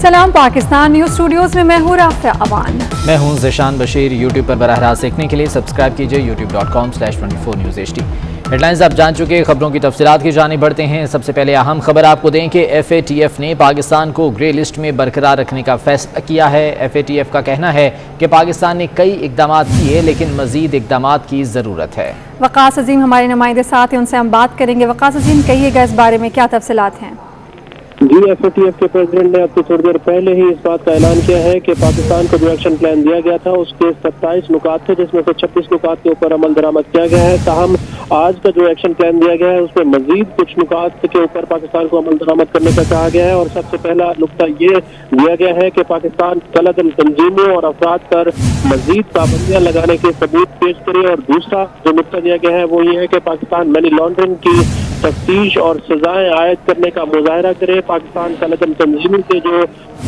सलाम, Pakistan news studios में मैं हूँ राफिया अवान। मैं हूँ ज़िशान बशीर। यूट्यूब पर बराह रास्त देखने के लिए सब्सक्राइब कीजिए youtube.com/24newshd। हेडलाइंस आप जान चुके, खबरों की तफसीलात की जानिब बढ़ते हैं। सबसे पहले अहम खबर आपको दें कि FATF ने पाकिस्तान को ग्रे लिस्ट में बरकरार रखने का फैसला किया है। FATF का कहना है कि पाकिस्तान ने कई इकदाम किए लेकिन मजीद इकदाम की ज़रूरत है। वकास अजीम हमारे नुमाइंदे साथ हैं, उनसे हम बात करेंगे। वकास अजीम, कहिएगा इस बारे में क्या तफसीलात हैं? जी, FATF के प्रेसिडेंट ने अब से थोड़ी देर पहले ही इस बात का ऐलान किया है कि पाकिस्तान को जो एक्शन प्लान दिया गया था उसके 27 नुकात थे, जिसमें से 26 नुकात के ऊपर अमल दरामद किया गया है। ताहम आज का जो एक्शन प्लान दिया गया है उसमें मजीद कुछ नुकात के ऊपर पाकिस्तान को अमल दरामद करने का कहा गया है। और सबसे पहला नुकता ये दिया गया है कि पाकिस्तान कलअदम तंजीमों और अफराद पर मजीद पाबंदियां लगाने के सबूत पेश करे। और दूसरा जो नुकता दिया गया है वो ये है कि पाकिस्तान मनी लॉन्ड्रिंग की तफ्तीश और सजाएं आयद करने का मुजाहरा करे। पाकिस्तान कलअदम तंजीमों के जो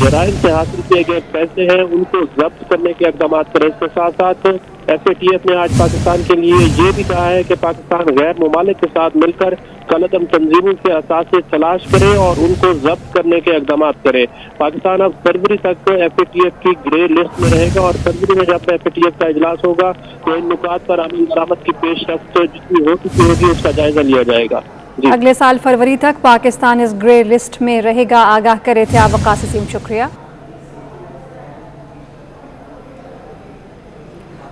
जराइम से हासिल किए गए पैसे हैं उनको जब्त करने के इकदाम करे। इसके साथ साथ FATF ने आज पाकिस्तान के लिए ये भी कहा है कि पाकिस्तान गैर ममालिक के साथ मिलकर कलअदम तंजीमों के असासे तलाश करे और उनको जब्त करने के इकदाम करे। पाकिस्तान अब फरवरी तक FATF की ग्रे लिस्ट में रहेगा और फरवरी में जब FATF का इजलास होगा तो इन नुकात पर अमल दरामद की पेशरफ्त जितनी हो चुकी होगी उसका जायजा लिया जाएगा। अगले साल फरवरी तक पाकिस्तान इस ग्रे लिस्ट में रहेगा, आगाह करे थे आप वकास अजीम, शुक्रिया।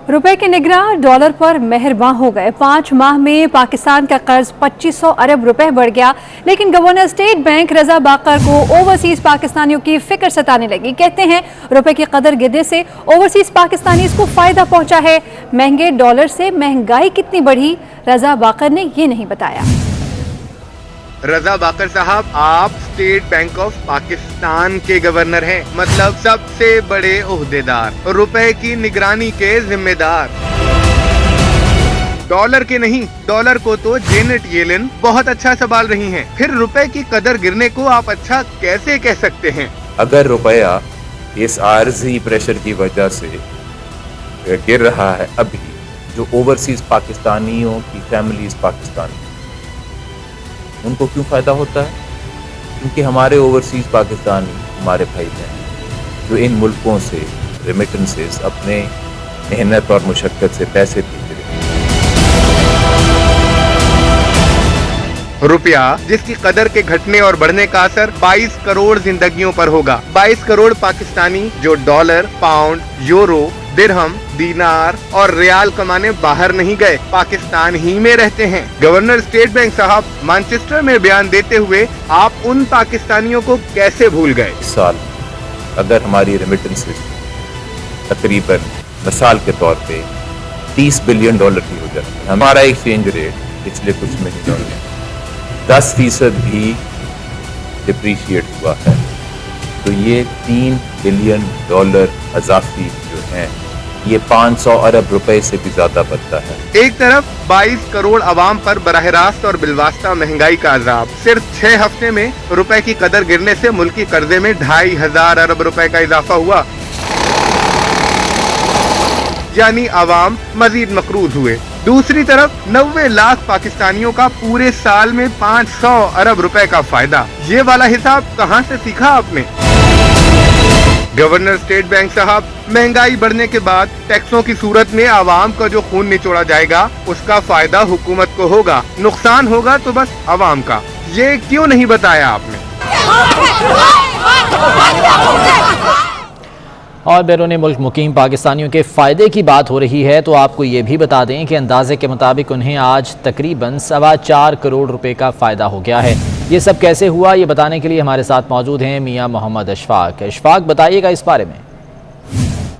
रुपए के निगरान डॉलर पर मेहरबान हो गए। 5 माह में पाकिस्तान का कर्ज 2500 अरब रुपए बढ़ गया, लेकिन गवर्नर स्टेट बैंक रजा बाकर को ओवरसीज पाकिस्तानियों की फिक्र सताने लगी। कहते हैं रुपए की कदर गिरने से ओवरसीज पाकिस्तानीज को फायदा पहुंचा है। महंगे डॉलर से महंगाई कितनी बढ़ी, रजा बाकर ने ये नहीं बताया। रजा बाकर साहब, आप स्टेट बैंक ऑफ पाकिस्तान के गवर्नर हैं, मतलब सबसे बड़े ओहदेदार, रुपए की निगरानी के जिम्मेदार। डॉलर के नहीं, डॉलर को तो जेनेट येलेन बहुत अच्छा संभाल रही हैं। फिर रुपए की कदर गिरने को आप अच्छा कैसे कह सकते हैं? अगर रुपया इस आर्जी प्रेशर की वजह से गिर रहा है, अभी जो ओवरसीज पाकिस्तानियों की फैमिलीज पाकिस्तान उनको क्यों फायदा होता है? क्योंकि हमारे ओवरसीज पाकिस्तानी हमारे भाई बहन जो इन मुल्कों से रेमिटेंसेस अपने मेहनत और मुशक्कत से पैसे भेज रहे हैं। रुपया जिसकी कदर के घटने और बढ़ने का असर 22 करोड़ जिंदगियों पर होगा। 22 करोड़ पाकिस्तानी जो डॉलर, पाउंड, यूरो, दिरहम, दीनार और रियाल कमाने बाहर नहीं गए, पाकिस्तान ही में रहते हैं। गवर्नर स्टेट बैंक साहब, मैनचेस्टर में बयान देते हुए आप उन पाकिस्तानियों को कैसे भूल गए? इस साल अगर हमारी रेमिटेंसेस तकरीबन मिसाल के तौर पे 30 बिलियन डॉलर की हो जाए, हमारा एक्सचेंज रेट पिछले कुछ महीनों में 10% भी डिप्रीशिएट हुआ है, तो ये 3 बिलियन डॉलर अजाफी जो है ये 500 अरब रुपए से भी ज्यादा बनता है। एक तरफ 22 करोड़ आवाम पर बराह रास्त और बिलवास्ता महंगाई का अजाब। सिर्फ 6 हफ्ते में रुपए की कदर गिरने से मुल्की कर्जे में 2500 अरब रुपए का इजाफा हुआ, यानी आवाम मजीद मकरूज हुए। दूसरी तरफ 90 लाख पाकिस्तानियों का पूरे साल में 500 अरब रुपए का फायदा। ये वाला हिसाब कहाँ से सीखा आपने? गवर्नर स्टेट बैंक साहब, महंगाई बढ़ने के बाद टैक्सों की सूरत में आवाम का जो खून निचोड़ा जाएगा उसका फायदा हुकूमत को होगा, नुकसान होगा तो बस आवाम का। ये क्यों नहीं बताया आपने? और बैरून मुल्क मुकीम पाकिस्तानियों के फ़ायदे की बात हो रही है तो आपको ये भी बता दें कि अंदाजे के मुताबिक उन्हें आज तकरीबन 4.25 करोड़ रुपए का फ़ायदा हो गया है। ये सब कैसे हुआ, ये बताने के लिए हमारे साथ मौजूद हैं मियां मोहम्मद अशफाक। अशफाक, बताइएगा इस बारे में।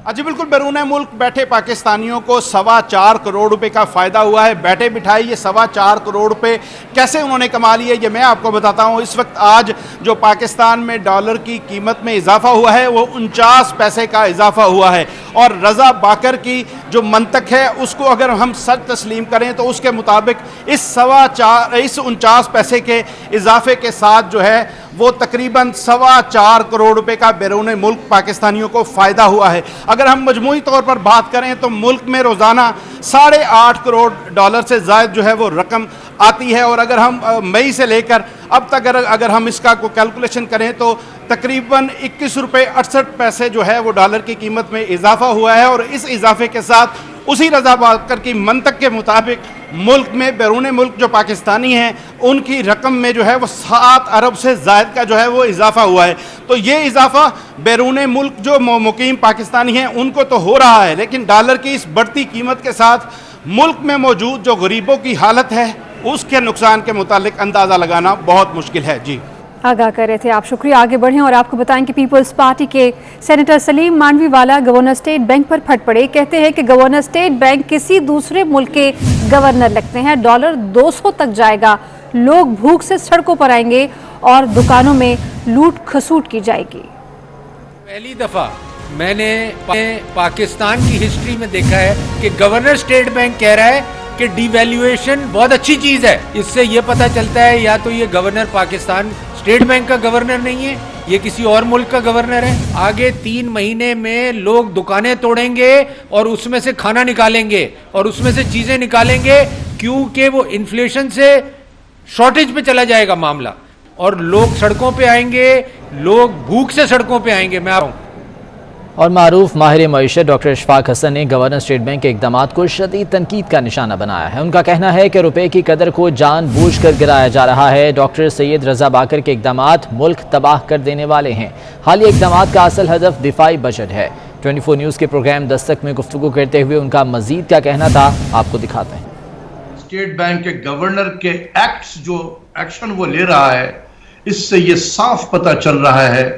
जी बिल्कुल, बैरून मुल्क बैठे पाकिस्तानियों को 4.25 करोड़ रुपए का फ़ायदा हुआ है। बैठे बिठाई ये 4.25 करोड़ रुपए कैसे उन्होंने कमा लिए ये मैं आपको बताता हूँ। इस वक्त आज जो पाकिस्तान में डॉलर की कीमत में इजाफा हुआ है वो 49 पैसे का इजाफा हुआ है। और रजा बाकर की जो मंतक है उसको अगर हम सच तस्लीम करें तो उसके मुताबिक इस 49 पैसे के इजाफे के साथ जो है वो तकरीबन 4.25 करोड़ रुपए का बैरून मुल्क पाकिस्तानियों को फ़ायदा हुआ है। अगर हम मजमूई तौर पर बात करें तो मुल्क में रोज़ाना 8.5 करोड़ डॉलर से ज़ायद जो है वो रकम आती है। और अगर हम मई से लेकर अब तक अगर हम इसका को कैलकुलेशन करें तो तकरीबन 21 रुपये 68 पैसे जो है वो डॉलर की कीमत में इजाफा हुआ है। और इस इजाफे के साथ उसी रजा बाकर की मंतक के मुताबिक मुल्क में बैरून मुल्क जो पाकिस्तानी हैं उनकी रकम में जो है वो 7 अरब से ज़ायद का जो है वो इजाफा हुआ है। तो ये इजाफा बैरून मुल्क जो मुकीम पाकिस्तानी हैं उनको तो हो रहा है, लेकिन डॉलर की इस बढ़ती कीमत के साथ मुल्क में मौजूद जो गरीबों की हालत है उसके नुकसान के मुतालिक अंदाज़ा लगाना बहुत मुश्किल है। जी आगाह कर रहे थे आप, शुक्रिया। आगे बढ़ें और आपको बताएं कि पीपल्स पार्टी के सेनेटर सलीम मांडवीवाला गवर्नर स्टेट बैंक पर फट पड़े। कहते हैं कि गवर्नर स्टेट बैंक किसी दूसरे मुल्क के गवर्नर लगते हैं। डॉलर 200 तक जाएगा, लोग भूख से सड़कों पर आएंगे और दुकानों में लूट खसूट की जाएगी। पहली दफा मैंने पाकिस्तान की हिस्ट्री में देखा है कि गवर्नर स्टेट बैंक कह रहा है कि डिवैल्यूएशन बहुत अच्छी चीज है। इससे ये पता चलता है या तो ये गवर्नर पाकिस्तान स्टेट बैंक का गवर्नर नहीं है, ये किसी और मुल्क का गवर्नर है। आगे 3 महीने में लोग दुकानें तोड़ेंगे और उसमें से खाना निकालेंगे और उसमें से चीजें निकालेंगे, क्योंकि वो इन्फ्लेशन से शॉर्टेज पे चला जाएगा मामला और लोग सड़कों पे आएंगे, लोग भूख से सड़कों पे आएंगे। मैं आप और मारूफ माहिर मईशत डॉक्टर इशफाक हसन ने गवर्नर स्टेट बैंक के इक़दामात को शदीद तनकीद का निशाना बनाया है। उनका कहना है कि रुपए की कदर को जानबूझकर गिराया जा रहा है। डॉक्टर सैयद रजा बाकर के इक़दामात मुल्क तबाह कर देने वाले हैं। हालिया इक़दामात का असल हदफ दिफाई बजट है। 24 न्यूज़ के प्रोग्राम दस्तक में गुफ्तगू करते हुए उनका मजीद क्या कहना था, आपको दिखाते हैं। स्टेट बैंक के गवर्नर के एक्ट्स जो एक्शन वो ले रहा है, इससे ये साफ पता चल रहा है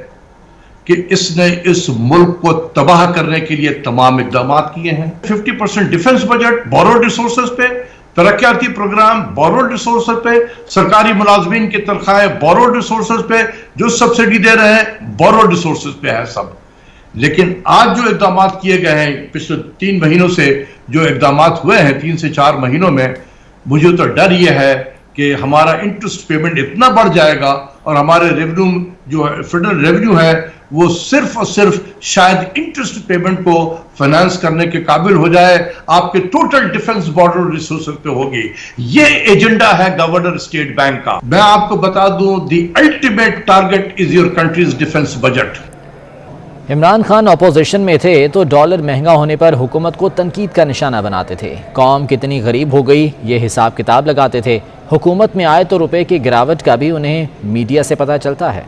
कि इसने इस मुल्क को तबाह करने के लिए तमाम इकदाम किए हैं। 50% डिफेंस बजट बोरोड रिसोर्सेज पे, तरक्याती प्रोग्राम बोरोड रिसोर्सेज पे, सरकारी मुलाजमीन की तनख्वाहें बोरोड रिसोर्सेज पे, जो सब्सिडी दे रहे हैं बोरोड रिसोर्सेज पे है सब। लेकिन आज जो इकदाम किए गए हैं, पिछले 3 महीनों से जो इकदाम हुए हैं, 3 से 4 महीनों में, मुझे तो डर यह है कि हमारा इंटरेस्ट पेमेंट इतना बढ़ जाएगा और हमारे रेवेन्यू जो फेडरल रेवेन्यू है वो सिर्फ और सिर्फ शायद इंटरेस्ट पेमेंट को फाइनेंस करने के काबिल हो जाए, आपके टोटल डिफेंस बॉर्डर रिसोर्सेज पे होगी। ये एजेंडा है गवर्नर स्टेट बैंक का। मैं आपको बता दूं, the ultimate target is your country's defence budget. Imran Khan opposition में थे तो डॉलर महंगा होने पर हुकूमत को तनकीद का निशाना बनाते थे। कौम कितनी गरीब हो गई ये हिसाब किताब लगाते थे। हुकूमत में आए तो रुपए की गिरावट का भी उन्हें मीडिया से पता चलता है।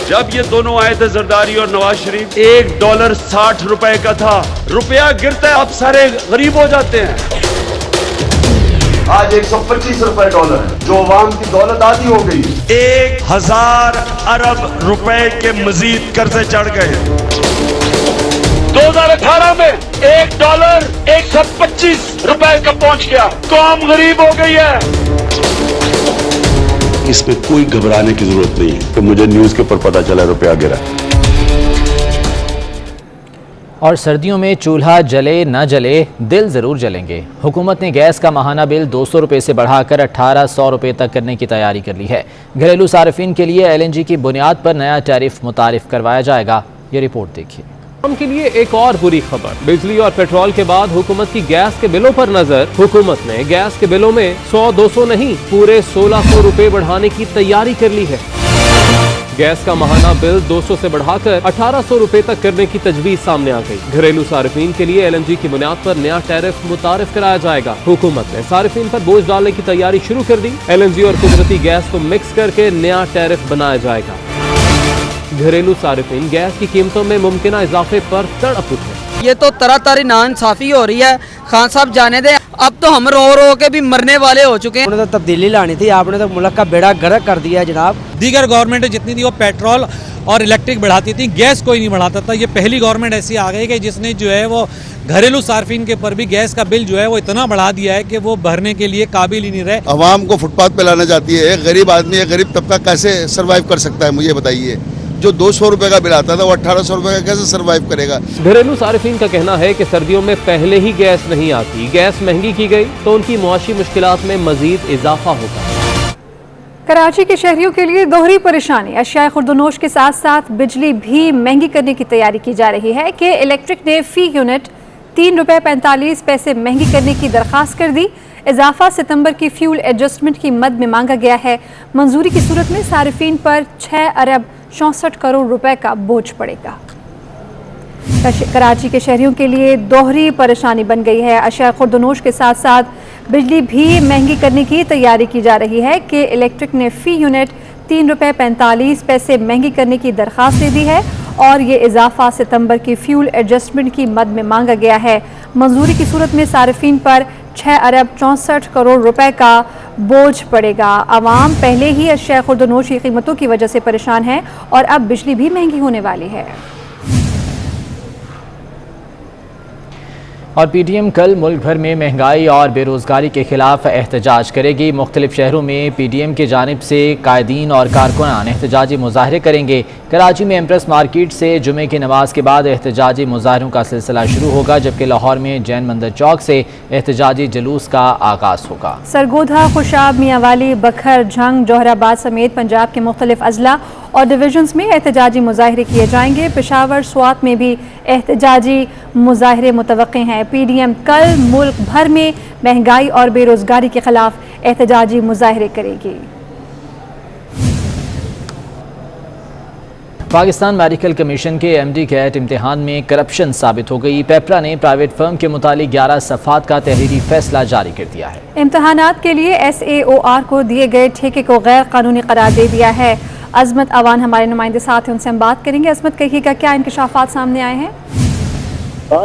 जब ये दोनों आए थे जरदारी और नवाज शरीफ, $1 60 रुपए का था। रुपया गिरता है, अब सारे गरीब हो जाते हैं। आज 125 रुपए डॉलर है, जो अवाम की दौलत आधी हो गई। 1000 अरब रुपए के मजीद कर्जे चढ़ गए। 2018 में $1 125 रुपए का पहुंच गया। कौम गरीब हो गई है। इसमें कोई घबराने की जरूरत नहीं है। तो मुझे न्यूज़ के ऊपर पता चला रुपया गिरा। और सर्दियों में चूल्हा जले न जले, दिल ज़रूर जलेंगे। हुकूमत ने गैस का माहाना बिल 200 रुपये से बढ़ाकर 1800 रुपये तक करने की तैयारी कर ली है। घरेलू सार्फिन के लिए LNG की बुनियाद पर नया टैरिफ मुतारिफ करवाया जाएगा। ये रिपोर्ट देखिए। के लिए एक और बुरी खबर, बिजली और पेट्रोल के बाद हुकूमत की गैस के बिलों पर नजर। हुकूमत ने गैस के बिलों में 100-200 नहीं, पूरे 1600 रुपए बढ़ाने की तैयारी कर ली है। गैस का माहाना बिल 200 से बढ़ाकर 1800 रुपए तक करने की तजवीज सामने आ गई। घरेलू सार्फिन के लिए LNG की बुनियाद पर नया टैरिफ मुतारिफ कराया जाएगा। हुकूमत ने सार्फिन पर बोझ डालने की तैयारी शुरू कर दी। LNG और कुदरती गैस को मिक्स करके नया टैरिफ बनाया जाएगा। घरेलू सार्फिन गैस की कीमतों में मुमकिन इजाफे पर तड़प उठे। ये तो तरह तरह नाइंसाफी हो रही है। खान साहब जाने दे, अब तो हम रो रो के भी मरने वाले हो चुके हैं। तो तब्दीली लानी थी, आपने तो मुल्क का बेड़ा गर्क कर दिया है जनाब। दीगर गवर्नमेंट जितनी थी वो पेट्रोल और इलेक्ट्रिक बढ़ाती थी, गैस कोई नहीं बढ़ाता था। ये पहली गवर्नमेंट ऐसी आ गई कि जिसने जो है वो घरेलू सार्फिन के पर भी गैस का बिल जो है वो इतना बढ़ा दिया है कि वो भरने के लिए काबिल ही नहीं रहे। अवाम को फुटपाथ पे लाना चाहती है। एक गरीब आदमी, एक गरीब तबका कैसे सर्वाइव कर सकता है, मुझे बताइए। जो 200 रुपए का बिल आता था वो 1800 रुपए का कैसे सर्वाइव करेगा। घरेलू सार्फिन का कहना है कि सर्दियों में पहले ही गैस नहीं आती, गैस महंगी की गई तो उनकी मुआशी मुश्किलात में मजीद इजाफा होगा। कराची के शहरियों के लिए दोहरी परेशानी। अशिया खुर्दनोश के साथ साथ बिजली भी महंगी करने की तैयारी की जा रही है कि इलेक्ट्रिक ने फी यूनिट ₹3.45 महंगी करने की दरखास्त कर दी। इजाफा सितंबर की फ्यूल एडजस्टमेंट की मद में मांगा गया है। मंजूरी की सूरत में सार्फिन पर 6 अरब 64 करोड़ रुपए का बोझ पड़ेगा। कराची के शहरियों के लिए दोहरी परेशानी बन गई है। अशिया खुर्दनोश के साथ साथ बिजली भी महंगी करने की तैयारी की जा रही है कि इलेक्ट्रिक ने फी यूनिट 3 रुपये 45 पैसे महंगी करने की दरख्वास्त दे दी है और ये इजाफा सितंबर की फ्यूल एडजस्टमेंट की मद में मांगा गया है। मंजूरी की सूरत में सार्फिन पर 6 अरब 64 करोड़ रुपए का बोझ पड़ेगा। आवाम पहले ही अशिया खुर्दनोश की कीमतों की वजह से परेशान है और अब बिजली भी महंगी होने वाली है। और पीटीएम कल मुल्क भर में महंगाई और बेरोज़गारी के खिलाफ एहतजाज करेगी। मुख्तलिफ शहरों में पीटीएम की जानिब से कायदीन और कारकुनान एहतजाजी मुजाहरे करेंगे। कराची में एम्प्रेस मार्केट से जुमे की नमाज के बाद एहतजाजी मुजाहरों का सिलसिला शुरू होगा, जबकि लाहौर में जैन मंदिर चौक से एहतजाजी जुलूस का आगाज़ होगा। सरगोधा, खुशाब, मियांवाली, बखर, झंग, जोहराबाद समेत पंजाब के मुख्तलिफ अजला और डिवीजन्स में एहतजाजी मुजाहरे किए जाएंगे। पेशावर, स्वात में भी एहतजाजी मुजाहरे मुतवक्के हैं। पीडीएम कल मुल्क भर में महंगाई और बेरोजगारी के खिलाफ एहतजाजी मुजाहरे करेगी। पाकिस्तान मेडिकल कमीशन के एमडी कैट इम्तिहान में करप्शन साबित हो गई। पेपरा ने प्राइवेट फर्म के मुतालिक 11 सफ़ात का तहरीरी फैसला जारी कर दिया है। इम्तहानात के लिए SAOR को दिए गए ठेके को गैर कानूनी करार दे दिया है। अजमत अवान हमारे नुमाइंदे साथ हैं, उनसे हम बात करेंगे। अजमत, कहिएगा क्या इंकशाफात सामने आए हैं?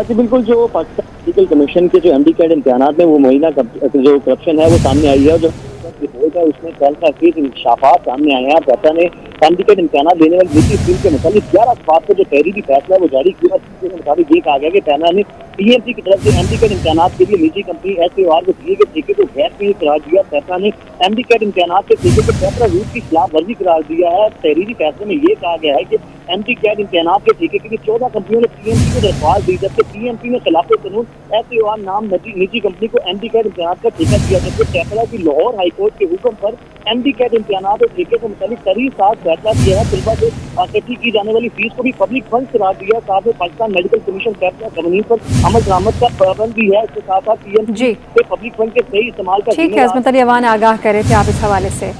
जी बिल्कुल, जो पाकिस्तान मेडिकल कमीशन के जो एमडी कैट इम्तिहानात में वो मुआयना जो करप्शन है वो सामने आई है और जो रिपोर्ट है उसमें कल का इंकशाफात सामने आए हैं। पेपरा ने एमडी कैट इम्तिहानात देने वाली निजी स्कीम के मुताबिक 11 सफ़ात का जो तहरीरी फैसला है वो जारी किया। इसके मुताबिक ये कहा गया कि पैनल ने PMC की तरफ से एमडी कैट इम्तिहानात के लिए निजी कंपनी SAOR को दिए गए ठेके को गैर कानूनी करार दिया। पेपरा ने एमडी कैट इम्तिहानात के ठेके को पेपरा रूल की खिलाफ वर्जी करार दिया है। तहरीरी फैसले में ये कहा गया है कि एमडी कैट इम्तिहानात के ठेके के लिए 14 कंपनियों ने PMC को दरख्वास्त दी, जबकि PMC ने खिलाफ कानून SAOR नाम निजी कंपनी को एमडी कैट इम्तिहानात का ठेका दिया, जबकि पेपरा की लाहौर हाईकोर्ट के हुक्म पर एमडी कैट इम्तिहानात और ठेके से मुताबिक तरीन साथ फैसला किया है। तलबा से इकट्ठी की जाने वाली फीस को भी पब्लिक फंड करार दिया। साथ में पाकिस्तान मेडिकल कमीशन पेपरा कवानीन पर अमल दरामद का पाबंद भी है। इसके साथ साथ PMC के पब्लिक फंड के सही इस्तेमाल का। ठीक है, अजमत अली अवान आगाह कर रहे थे आप इस हवाले से।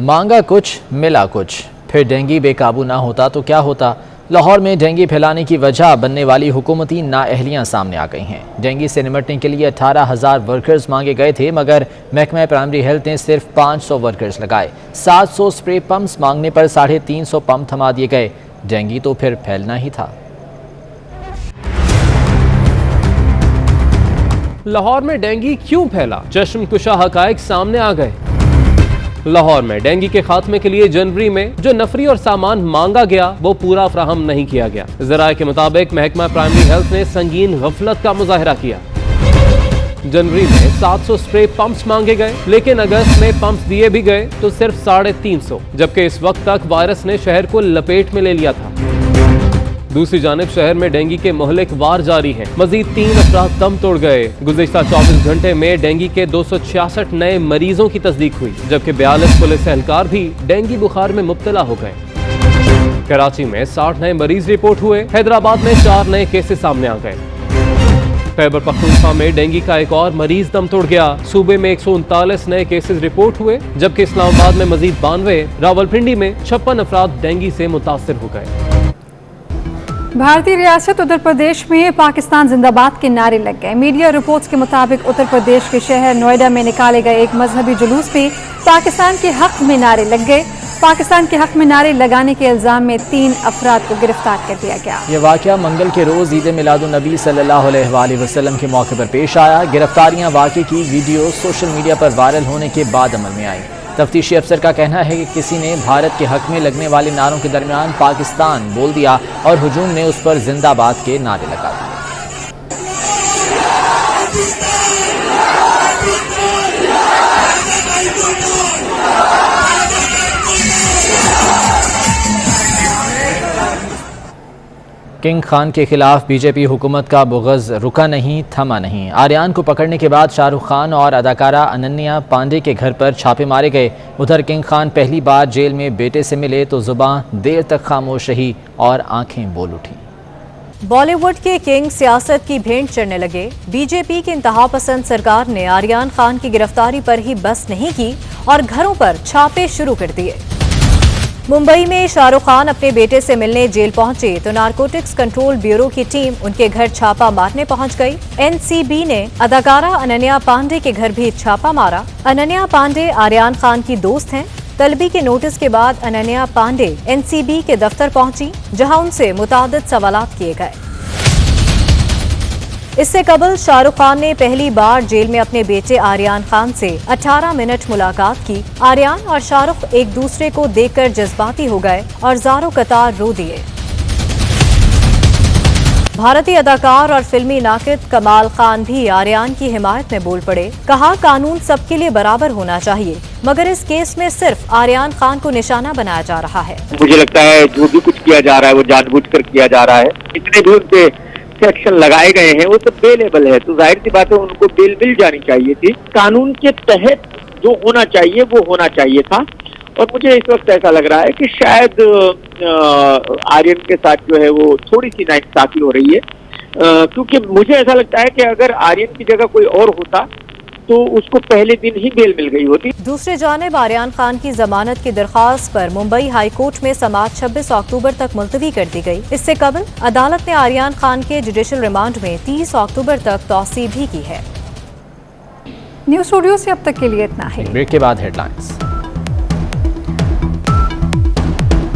मांगा कुछ मिला कुछ, फिर डेंगू बेकाबू ना होता तो क्या होता। लाहौर में डेंगू फैलाने की वजह बनने वाली हुकूमती नाअहलियाँ सामने आ गई हैं। डेंगू से निपटने के लिए 18,000 वर्कर्स मांगे गए थे, मगर महकमा प्राइमरी हेल्थ ने सिर्फ 500 वर्कर्स लगाए। 700 स्प्रे पंप्स मांगने पर 350 पंप थमा दिए गए। डेंगू तो फिर फैलना ही था। लाहौर में डेंगू क्यों फैला, चश्मकुशा हकायक सामने आ गए। लाहौर में डेंगू के खात्मे के लिए जनवरी में जो नफरी और सामान मांगा गया वो पूरा फ्राहम नहीं किया गया। ज़राए के मुताबिक महकमा प्राइमरी हेल्थ ने संगीन गफलत का मुजाहरा किया। जनवरी में 700 स्प्रे पंप्स मांगे गए, लेकिन अगस्त में पंप्स दिए भी गए तो सिर्फ 350, जबकि इस वक्त तक वायरस ने शहर को लपेट में ले लिया था। दूसरी जानिब शहर में डेंगू के मोहलिक वार जारी हैं। मजीद 3 अफराद दम तोड़ गए। गुज़िश्ता 24 घंटे में डेंगू के 266 नए मरीजों की तस्दीक हुई, जबकि 42 पुलिस एहलकार भी डेंगू बुखार में मुब्तला हो गए। कराची में 60 नए मरीज रिपोर्ट हुए। हैदराबाद में 4 नए केसेस सामने आ गए। खैबर पख्तूनख्वा में डेंगू का एक और मरीज दम तोड़ गया। सूबे में 139 नए केसेस रिपोर्ट हुए, जबकि इस्लामाबाद में मजीद 92, रावलपिंडी में 56 अफराद डेंगू से मुतासर हो गए। भारतीय रियासत उत्तर प्रदेश में पाकिस्तान जिंदाबाद के नारे लग गए। मीडिया रिपोर्ट्स के मुताबिक उत्तर प्रदेश के शहर नोएडा में निकाले गए एक मजहबी जुलूस में पाकिस्तान के हक में नारे लग गए। पाकिस्तान के हक में नारे लगाने के इल्जाम में 3 अफराद को गिरफ्तार कर दिया गया। ये वाक़या मंगल के रोज़ ईद मिलादुन्नबी सल्लल्लाहु अलैहि वसल्लम के मौके पर पेश आया। गिरफ्तारियां वाक़े की वीडियो सोशल मीडिया पर वायरल होने के बाद अमल में आई। तफ्तीशी अफसर का कहना है कि किसी ने भारत के हक में लगने वाले नारों के दरमियान पाकिस्तान बोल दिया और हुजूम ने उस पर जिंदाबाद के नारे लगा दिए। किंग खान के खिलाफ बीजेपी हुकूमत का बुग़्ज़ रुका नहीं, थमा नहीं। आर्यान को पकड़ने के बाद शाहरुख खान और अदाकारा अनन्या पांडे के घर पर छापे मारे गए। उधर किंग खान पहली बार जेल में बेटे से मिले तो ज़ुबान देर तक खामोश रही और आंखें बोल उठी। बॉलीवुड के किंग सियासत की भेंट चढ़ने लगे। बीजेपी की इंतहा पसंद सरकार ने आर्यन खान की गिरफ्तारी पर ही बस नहीं की और घरों पर छापे शुरू कर दिए। मुंबई में शाहरुख खान अपने बेटे से मिलने जेल पहुंचे तो नारकोटिक्स कंट्रोल ब्यूरो की टीम उनके घर छापा मारने पहुंच गई। एनसीबी ने अदाकारा अनन्या पांडे के घर भी छापा मारा। अनन्या पांडे आर्यन खान की दोस्त हैं। तलबी के नोटिस के बाद अनन्या पांडे एनसीबी के दफ्तर पहुंची, जहां उनसे मुतादिद सवालात किए गए। इससे कबल शाहरुख खान ने पहली बार जेल में अपने बेटे आर्यन खान से 18 मिनट मुलाकात की। आर्यन और शाहरुख एक दूसरे को देखकर जज्बाती हो गए और ज़ारो कतार रो दिए। भारतीय अदाकार और फिल्मी नाकिद कमाल खान भी आर्यन की हिमायत में बोल पड़े। कहा, कानून सबके लिए बराबर होना चाहिए, मगर इस केस में सिर्फ आर्यन खान को निशाना बनाया जा रहा है। मुझे लगता है जो भी कुछ किया जा रहा है वो जानबूझकर किया जा रहा है। जितने भी उनके सेक्शन लगाए गए हैं वो सब बेलेबल है, तो जाहिर सी बात है उनको बेल मिल जानी चाहिए थी। कानून के तहत जो होना चाहिए वो होना चाहिए था। और मुझे इस वक्त ऐसा लग रहा है कि शायद आर्यन के साथ जो है वो थोड़ी सी नाइंसाफी हो रही है, क्योंकि मुझे ऐसा लगता है कि अगर आर्यन की जगह कोई और होता तो उसको पहले दिन ही बेल मिल गई होती। दूसरी जानिब आर्यन खान की जमानत की दरख्वास्त पर मुंबई हाई कोर्ट में समाअत 26 अक्टूबर तक मुलतवी कर दी गई। इससे कबल अदालत ने आर्यन खान के जुडिशल रिमांड में 30 अक्टूबर तक तौसीह भी की है। न्यूज़ स्टूडियो से अब तक के लिए इतना ही। ब्रेक के बाद हेडलाइंस।